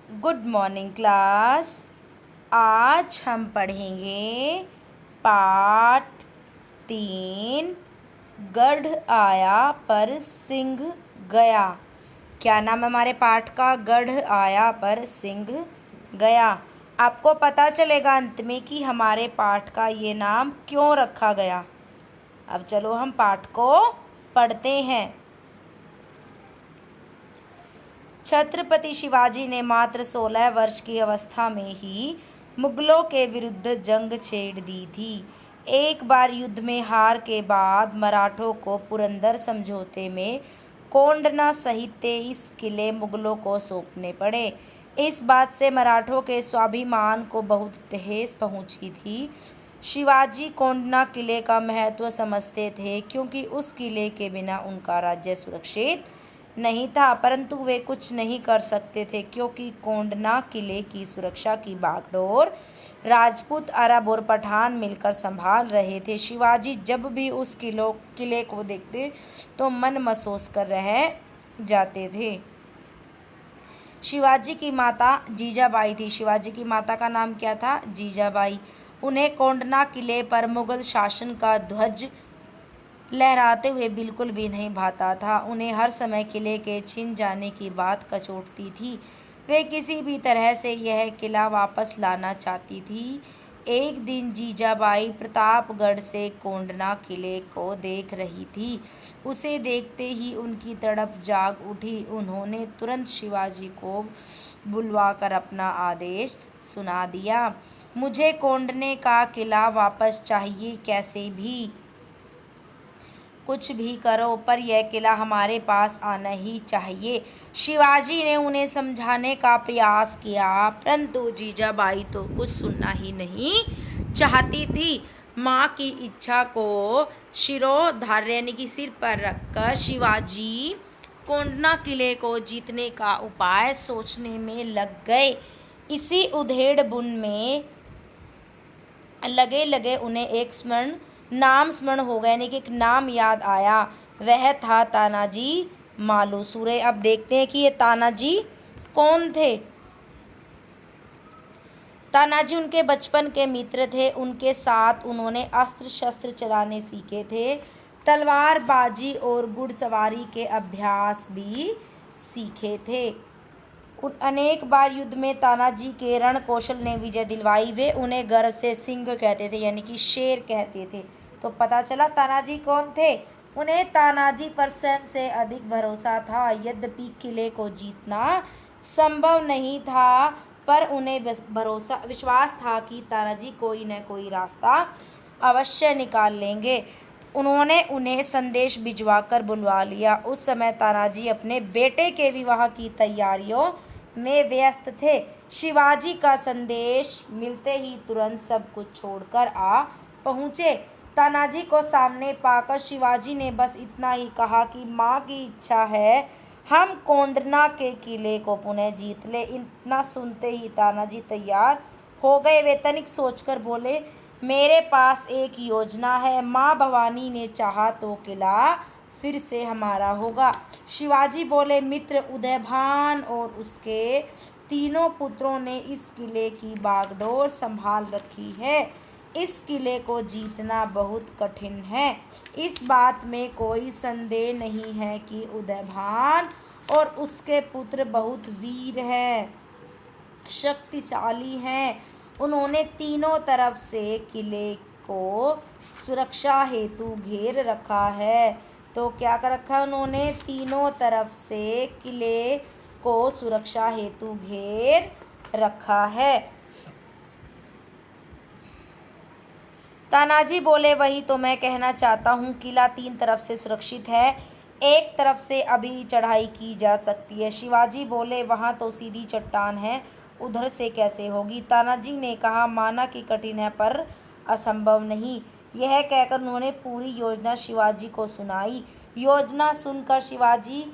Good morning class. आज हम पढ़ेंगे पाठ 3। गढ़ आया पर सिंह गया। क्या नाम है हमारे पाठ का? गढ़ आया पर सिंह गया। आपको पता चलेगा अंत में कि हमारे पाठ का ये नाम क्यों रखा गया। अब चलो हम पाठ को पढ़ते हैं। छत्रपति शिवाजी ने मात्र 16 वर्ष की अवस्था में ही मुगलों के विरुद्ध जंग छेड़ दी थी। एक बार युद्ध में हार के बाद मराठों को पुरंदर समझौते में कोंडना सहित 23 किले मुगलों को सौंपने पड़े। इस बात से मराठों के स्वाभिमान को बहुत ठेस पहुंची थी। शिवाजी कोंडना किले का महत्व समझते थे, क्योंकि उस किले के बिना उनका राज्य सुरक्षित नहीं था, परंतु वे कुछ नहीं कर सकते थे, क्योंकि कोंडना किले की सुरक्षा की बागडोर राजपूत, अरब और पठान मिलकर संभाल रहे थे। शिवाजी जब भी उस किले को देखते तो मन महसूस कर रह जाते थे। शिवाजी की माता जीजाबाई थी। शिवाजी की माता का नाम क्या था? जीजाबाई। उन्हें कोंडना किले पर मुगल शासन का ध्वज लहराते हुए बिल्कुल भी नहीं भाता था। उन्हें हर समय किले के छिन जाने की बात कचोटती थी। वे किसी भी तरह से यह किला वापस लाना चाहती थी। एक दिन जीजाबाई प्रतापगढ़ से कोंडना किले को देख रही थी। उसे देखते ही उनकी तड़प जाग उठी। उन्होंने तुरंत शिवाजी को बुलवाकर अपना आदेश सुना दिया। मुझे कोंडने का किला वापस चाहिए, कैसे भी कुछ भी करो, पर यह किला हमारे पास आना ही चाहिए। शिवाजी ने उन्हें समझाने का प्रयास किया, परंतु जीजाबाई तो कुछ सुनना ही नहीं चाहती थी। माँ की इच्छा को शिरोधार्य यानी कि सिर पर रखकर शिवाजी कोंडना किले को जीतने का उपाय सोचने में लग गए। इसी उधेड़-बुन में लगे उन्हें एक नाम स्मरण हो गया, यानी कि एक नाम याद आया। वह था तानाजी मालुसरे। अब देखते हैं कि ये तानाजी कौन थे। तानाजी उनके बचपन के मित्र थे। उनके साथ उन्होंने अस्त्र शस्त्र चलाने सीखे थे, तलवारबाजी और घुड़सवारी के अभ्यास भी सीखे थे। अनेक बार युद्ध में तानाजी के रण कौशल ने विजय दिलवाई। वे उन्हें गर्व से सिंह कहते थे, यानी कि शेर कहते थे। तो पता चला तानाजी कौन थे। उन्हें तानाजी पर स्वयं से अधिक भरोसा था। यद्यपि किले को जीतना संभव नहीं था, पर उन्हें विश्वास था कि तानाजी कोई न कोई रास्ता अवश्य निकाल लेंगे। उन्होंने उन्हें संदेश भिजवाकर बुलवा लिया। उस समय तानाजी अपने बेटे के विवाह की तैयारियों में व्यस्त थे। शिवाजी का संदेश मिलते ही तुरंत सब कुछ छोड़कर आ पहुँचे। तानाजी को सामने पाकर शिवाजी ने बस इतना ही कहा कि माँ की इच्छा है हम कोंडना के किले को पुनः जीत ले। इतना सुनते ही तानाजी तैयार हो गए। वे तनिक सोचकर बोले, मेरे पास एक योजना है। माँ भवानी ने चाहा तो किला फिर से हमारा होगा। शिवाजी बोले, मित्र उदयभान और उसके तीनों पुत्रों ने इस किले की बागडोर संभाल रखी है। इस किले को जीतना बहुत कठिन है। इस बात में कोई संदेह नहीं है कि उदयभान और उसके पुत्र बहुत वीर हैं, शक्तिशाली हैं। उन्होंने तीनों तरफ से किले को सुरक्षा हेतु घेर रखा है। तो क्या कर रखा है उन्होंने? तीनों तरफ से किले को सुरक्षा हेतु घेर रखा है। तानाजी बोले, वही तो मैं कहना चाहता हूँ। किला 3 तरफ से सुरक्षित है, एक तरफ से अभी चढ़ाई की जा सकती है। शिवाजी बोले, वहाँ तो सीधी चट्टान है, उधर से कैसे होगी? तानाजी ने कहा, माना कि कठिन है पर असंभव नहीं। यह कहकर उन्होंने पूरी योजना शिवाजी को सुनाई। योजना सुनकर शिवाजी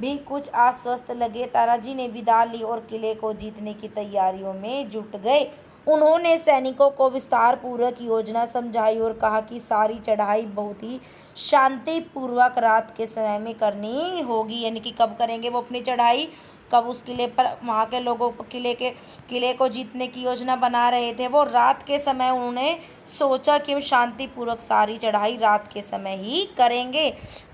भी कुछ आश्वस्त लगे। तानाजी ने विदा ली और किले को जीतने की तैयारियों में जुट गए। उन्होंने सैनिकों को विस्तार पूर्वक योजना समझाई और कहा कि सारी चढ़ाई बहुत ही शांतिपूर्वक रात के समय में करनी होगी। यानी कि कब करेंगे वो अपनी चढ़ाई? कब उस किले पर वहाँ के लोगों किले को जीतने की योजना बना रहे थे। वो रात के समय उन्होंने सोचा कि वो शांतिपूर्वक सारी चढ़ाई रात के समय ही करेंगे।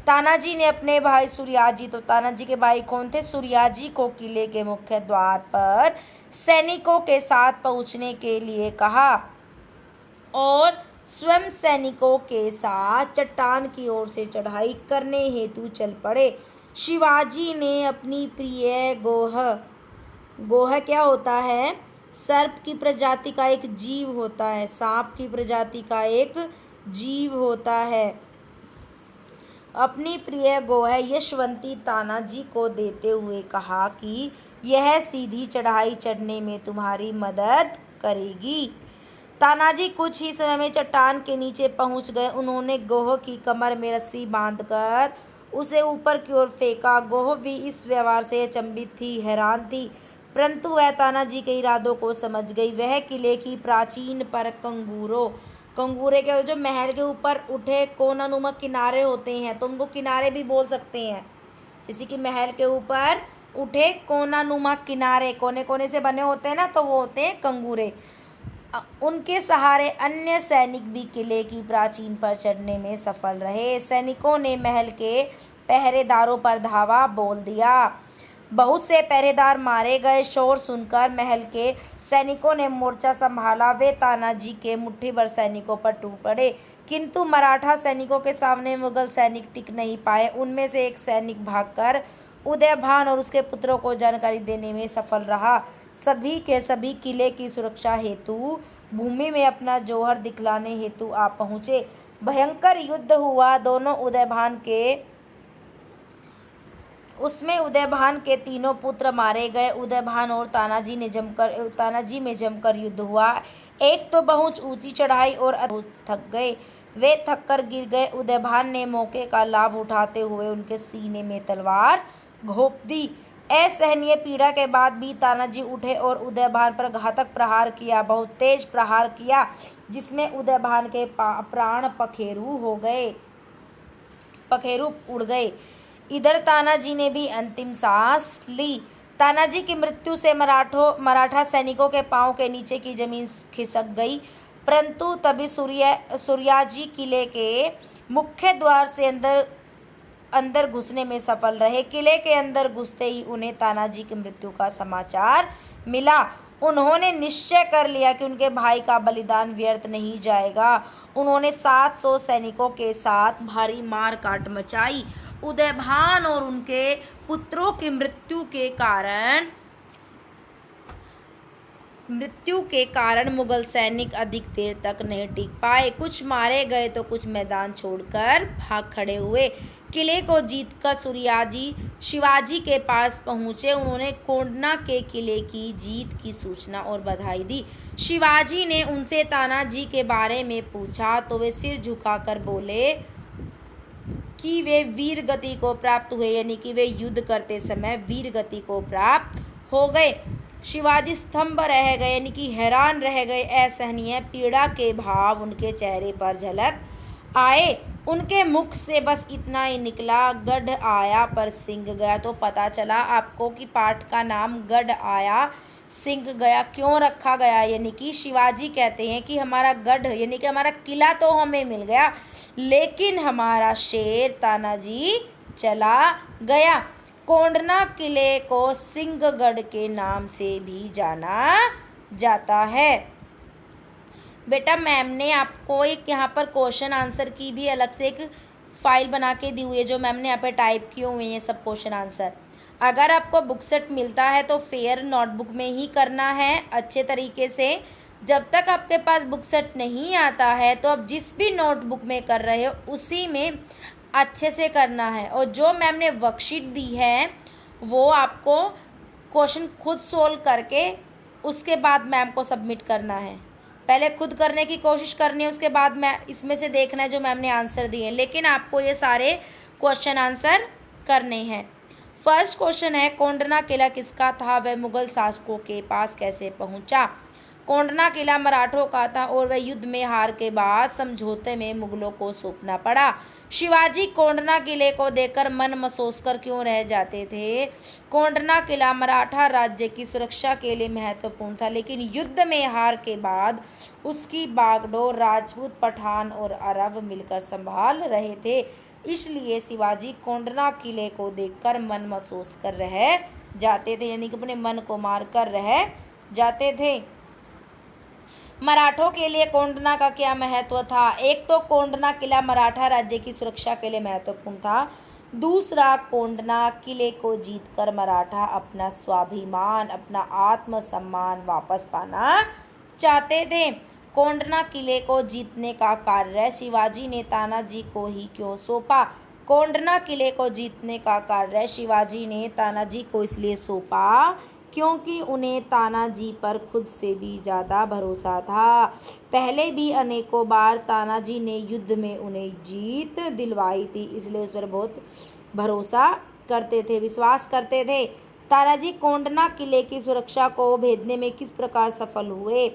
तानाजी ने अपने भाई सूर्याजी, तो तानाजी के भाई कौन थे? सूर्याजी को किले के मुख्य द्वार पर सैनिकों के साथ पहुंचने के लिए कहा और स्वयं सैनिकों के साथ चट्टान की ओर से चढ़ाई करने हेतु चल पड़े। शिवाजी ने अपनी प्रिय गोह क्या होता है? सर्प की प्रजाति का एक जीव होता है, सांप की प्रजाति का एक जीव होता है। अपनी प्रिय गोह यशवंती तानाजी को देते हुए कहा कि यह सीधी चढ़ाई चढ़ने में तुम्हारी मदद करेगी। तानाजी कुछ ही समय में चट्टान के नीचे पहुंच गए। उन्होंने गोह की कमर में रस्सी बांधकर उसे ऊपर की ओर फेंका। गोह भी इस व्यवहार से अचंभित थी, हैरान थी, परंतु वह तानाजी के इरादों को समझ गई। वह किले की प्राचीन पर कंगूरे के जो महल के ऊपर उठे कोनानुमा किनारे होते हैं, तो उनको किनारे भी बोल सकते हैं। किसी की महल के ऊपर उठे कोनानुमा किनारे, कोने कोने से बने होते हैं ना, तो वो होते हैं कंगूरे। उनके सहारे अन्य सैनिक भी किले की प्राचीन पर चढ़ने में सफल रहे। सैनिकों ने महल के पहरेदारों पर धावा बोल दिया। बहुत से पहरेदार मारे गए। शोर सुनकर महल के सैनिकों ने मोर्चा संभाला। वे तानाजी के मुट्ठी भर सैनिकों पर टूट पड़े, किंतु मराठा सैनिकों के सामने मुगल सैनिक टिक नहीं पाए। उनमें से एक सैनिक भागकर उदयभान और उसके पुत्रों को जानकारी देने में सफल रहा। सभी के सभी किले की सुरक्षा हेतु भूमि में अपना जौहर दिखलाने हेतु आ पहुँचे। भयंकर युद्ध हुआ। दोनों उदयभान के तीनों पुत्र मारे गए। उदयभान और तानाजी में जमकर युद्ध हुआ। एक तो बहुत ऊंची चढ़ाई और थक गए, वे थक कर गिर गए। उदयभान ने मौके का लाभ उठाते हुए उनके सीने में तलवार घोंप दी। असहनीय पीड़ा के बाद भी तानाजी उठे और उदयभान पर घातक प्रहार किया, बहुत तेज प्रहार किया, जिसमें उदयभान के प्राण पखेरु उड़ गए। इधर तानाजी ने भी अंतिम सांस ली। तानाजी की मृत्यु से मराठा सैनिकों के पांव के नीचे की जमीन खिसक गई, परंतु तभी सूर्याजी किले के मुख्य द्वार से अंदर घुसने में सफल रहे। किले के अंदर घुसते ही उन्हें तानाजी की मृत्यु का समाचार मिला। उन्होंने निश्चय कर लिया कि उनके भाई का बलिदान व्यर्थ नहीं जाएगा। उन्होंने 700 सैनिकों के साथ भारी मार काट मचाई। उदयभान और उनके पुत्रों की मृत्यु के कारण मुगल सैनिक अधिक देर तक नहीं टिक पाए। कुछ मारे गए तो कुछ मैदान छोड़कर भाग खड़े हुए। किले को जीतकर सूर्याजी शिवाजी के पास पहुंचे। उन्होंने कोंडना के किले की जीत की सूचना और बधाई दी। शिवाजी ने उनसे तानाजी के बारे में पूछा तो वे सिर झुकाकर बोले कि वे वीर गति को प्राप्त हुए, यानी कि वे युद्ध करते समय वीर गति को प्राप्त हो गए। शिवाजी स्तंभ रह गए, यानी कि हैरान रह गए। असहनीय पीड़ा के भाव उनके चेहरे पर झलक आए। उनके मुख से बस इतना ही निकला, गढ़ आया पर सिंह गया। तो पता चला आपको कि पाठ का नाम गढ़ आया सिंह गया क्यों रखा गया, यानी कि शिवाजी कहते हैं कि हमारा गढ़ यानी कि हमारा किला तो हमें मिल गया, लेकिन हमारा शेर तानाजी चला गया। कोंडना किले को सिंहगढ़ के नाम से भी जाना जाता है। बेटा मैम ने आपको एक यहाँ पर क्वेश्चन आंसर की भी अलग से एक फाइल बना के दी हुई है, जो मैम ने यहाँ पे टाइप किए हुए हैं सब क्वेश्चन आंसर। अगर आपको बुक सेट मिलता है तो फेयर नोटबुक में ही करना है अच्छे तरीके से। जब तक आपके पास बुक सेट नहीं आता है तो आप जिस भी नोटबुक में कर रहे हो उसी में अच्छे से करना है। और जो मैम ने वर्कशीट दी है वो आपको क्वेश्चन खुद सोल्व करके उसके बाद मैम को सबमिट करना है। पहले खुद करने की कोशिश करनी है, उसके बाद मैं इसमें से देखना है जो मैम ने आंसर दिए हैं, लेकिन आपको ये सारे क्वेश्चन आंसर करने हैं। फर्स्ट क्वेश्चन है, कोंडना किला किसका था, वह मुगल शासकों के पास कैसे पहुंचा। कोंढना किला मराठों का था और वह युद्ध में हार के बाद समझौते में मुगलों को सौंपना पड़ा। शिवाजी कोंढना किले को देखकर मन मसोस कर क्यों रह जाते थे? कोंढना किला मराठा राज्य की सुरक्षा के लिए महत्वपूर्ण था, लेकिन युद्ध में हार के बाद उसकी बागडोर राजपूत, पठान और अरब मिलकर संभाल रहे थे। इसलिए शिवाजी कोंढना किले को देखकर मन मसोस कर रह जाते थे, यानी कि अपने मन को मार कर रह जाते थे। मराठों के लिए कोंढना का क्या महत्व था? एक तो कोंढना किला मराठा राज्य की सुरक्षा के लिए महत्वपूर्ण था। दूसरा, कोंढना किले को जीतकर मराठा अपना स्वाभिमान, अपना आत्मसम्मान वापस पाना चाहते थे। कोंढना किले को जीतने का कार्य शिवाजी ने तानाजी को ही क्यों सौंपा? कोंढना किले को जीतने का कार्य शिवाजी ने तानाजी को इसलिए सौंपा क्योंकि उन्हें तानाजी पर खुद से भी ज़्यादा भरोसा था। पहले भी अनेकों बार तानाजी ने युद्ध में उन्हें जीत दिलवाई थी, इसलिए उस पर बहुत भरोसा करते थे, विश्वास करते थे। तानाजी कोंढना किले की सुरक्षा को भेदने में किस प्रकार सफल हुए?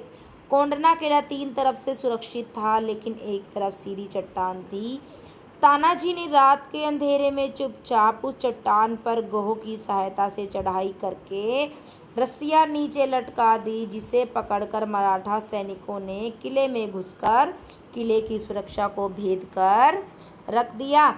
कोंढना किला 3 तरफ से सुरक्षित था, लेकिन एक तरफ सीधी चट्टान थी। तानाजी ने रात के अंधेरे में चुपचाप उस चट्टान पर गोह की सहायता से चढ़ाई करके रस्सियां नीचे लटका दी, जिसे पकड़कर मराठा सैनिकों ने किले में घुसकर किले की सुरक्षा को भेद कर रख दिया।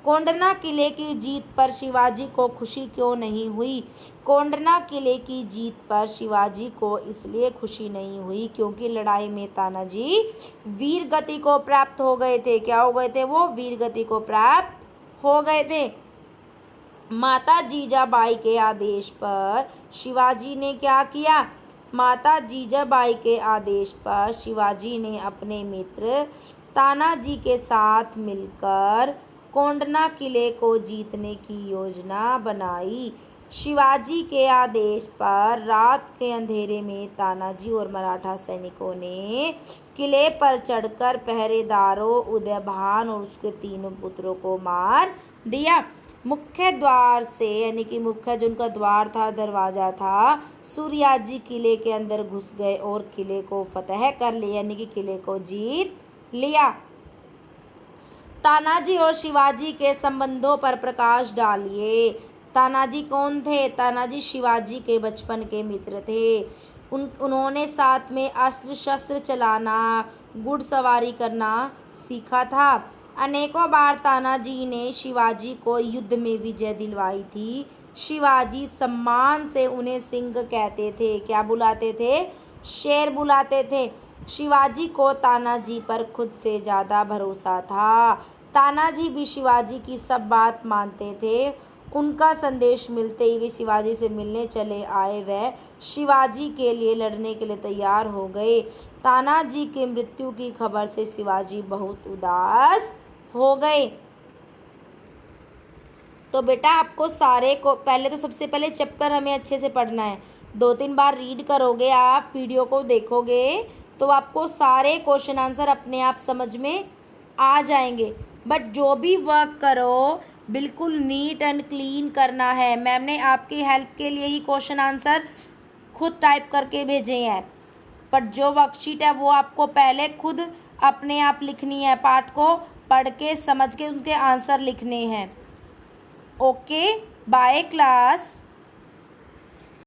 कोंढना किले की जीत पर शिवाजी को खुशी क्यों नहीं हुई? कोंढना किले की जीत पर शिवाजी को इसलिए खुशी नहीं हुई क्योंकि लड़ाई में तानाजी वीर गति को प्राप्त हो गए थे। क्या हो गए थे? वो वीर गति को प्राप्त हो गए थे। माता जीजाबाई के आदेश पर शिवाजी ने क्या किया? माता जीजाबाई के आदेश पर शिवाजी ने अपने मित्र तानाजी के साथ मिलकर कोंढना किले को जीतने की योजना बनाई। शिवाजी के आदेश पर रात के अंधेरे में तानाजी और मराठा सैनिकों ने किले पर चढ़कर पहरेदारों उदयभान और उसके 3 पुत्रों को मार दिया। मुख्य द्वार से, यानी कि मुख्य जो उनका द्वार था, दरवाज़ा था, सूर्याजी किले के अंदर घुस गए और किले को फतह कर लिया, यानी कि किले को जीत लिया। तानाजी और शिवाजी के संबंधों पर प्रकाश डालिए। तानाजी कौन थे? तानाजी शिवाजी के बचपन के मित्र थे। उन्होंने साथ में अस्त्र शस्त्र चलाना, घुड़सवारी करना सीखा था। अनेकों बार तानाजी ने शिवाजी को युद्ध में विजय दिलवाई थी। शिवाजी सम्मान से उन्हें सिंह कहते थे। क्या बुलाते थे? शेर बुलाते थे। शिवाजी को तानाजी पर खुद से ज़्यादा भरोसा था। तानाजी भी शिवाजी की सब बात मानते थे। उनका संदेश मिलते ही वे शिवाजी से मिलने चले आए। वह शिवाजी के लिए लड़ने के लिए तैयार हो गए। तानाजी की मृत्यु की खबर से शिवाजी बहुत उदास हो गए। तो बेटा आपको सारे को पहले तो सबसे पहले चैप्टर हमें अच्छे से पढ़ना है। 2-3 बार रीड करोगे, आप वीडियो को देखोगे तो आपको सारे क्वेश्चन आंसर अपने आप समझ में आ जाएंगे। बट जो भी वर्क करो बिल्कुल नीट एंड क्लीन करना है। मैम ने आपकी हेल्प के लिए ही क्वेश्चन आंसर खुद टाइप करके भेजे हैं, बट जो वर्कशीट है वो आपको पहले खुद अपने आप लिखनी है। पाठ को पढ़ के समझ के उनके आंसर लिखने हैं। Okay, bye class.